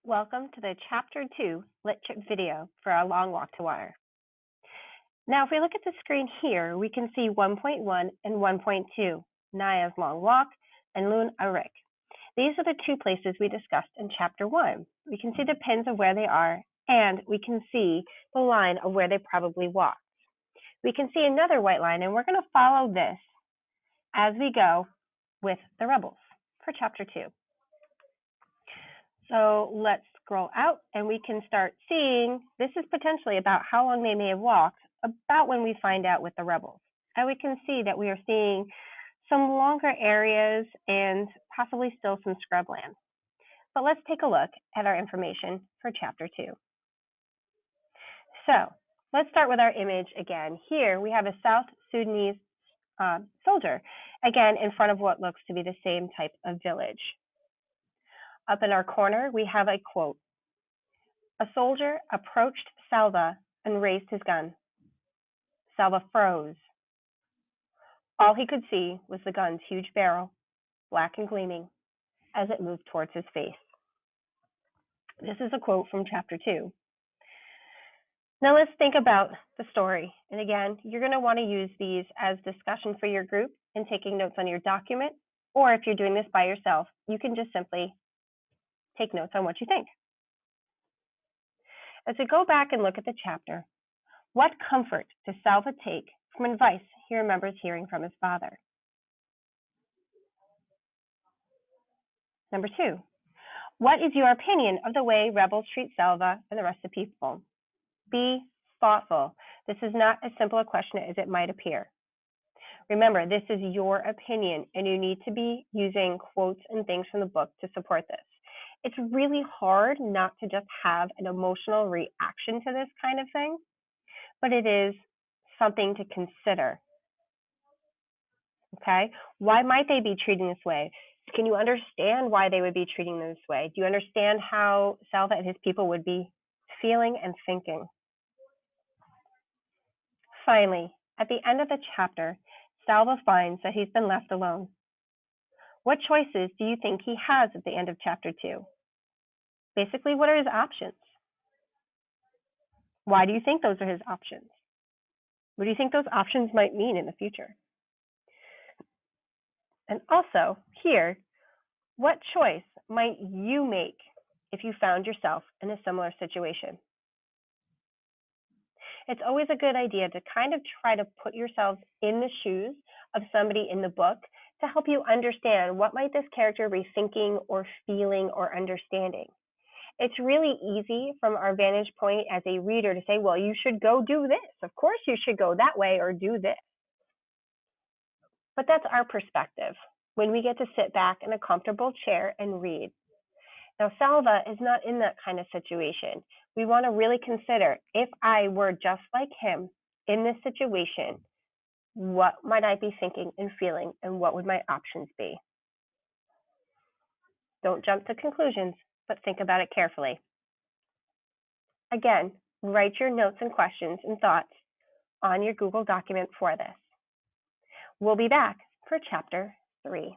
Welcome to the Chapter 2 Lit Trip video for our long walk to water. Now, if we look at the screen here, we can see 1.1 and 1.2, Naya's long walk and Loon Arik. These are the two places we discussed in Chapter 1. We can see the pins of where they are, and we can see the line of where they probably walked. We can see another white line, and we're going to follow this as we go with the rebels for Chapter 2. So let's scroll out and we can start seeing this is potentially about how long they may have walked about when we find out with the rebels. And we can see that we are seeing some longer areas and possibly still some scrubland. But let's take a look at our information for Chapter 2. So let's start with our image again. Here we have a South Sudanese soldier, again in front of what looks to be the same type of village. Up in our corner, we have a quote. A soldier approached Salva and raised his gun. Salva froze. All he could see was the gun's huge barrel, black and gleaming, as it moved towards his face. This is a quote from Chapter 2. Now let's think about the story. And again, you're going to want to use these as discussion for your group and taking notes on your document. Or if you're doing this by yourself, you can just simply take notes on what you think. As we go back and look at the chapter, what comfort does Salva take from advice he remembers hearing from his father? Number 2, what is your opinion of the way rebels treat Salva and the rest of the people? Be thoughtful. This is not as simple a question as it might appear. Remember, this is your opinion, and you need to be using quotes and things from the book to support this. It's really hard not to just have an emotional reaction to this kind of thing, but it is something to consider. Okay? Why might they be treating this way? Can you understand why they would be treating this way? Do you understand how Salva and his people would be feeling and thinking? Finally, at the end of the chapter, Salva finds that he's been left alone. What choices do you think he has at the end of Chapter 2? Basically, what are his options? Why do you think those are his options? What do you think those options might mean in the future? And also, here, what choice might you make if you found yourself in a similar situation? It's always a good idea to kind of try to put yourselves in the shoes of somebody in the book to help you understand what might this character be thinking or feeling or understanding. It's really easy from our vantage point as a reader to say, well, you should go do this. Of course you should go that way or do this. But that's our perspective when we get to sit back in a comfortable chair and read. Now, Salva is not in that kind of situation. We want to really consider, if I were just like him in this situation, what might I be thinking and feeling, and what would my options be? Don't jump to conclusions, but think about it carefully. Again, write your notes and questions and thoughts on your Google document for this. We'll be back for Chapter 3.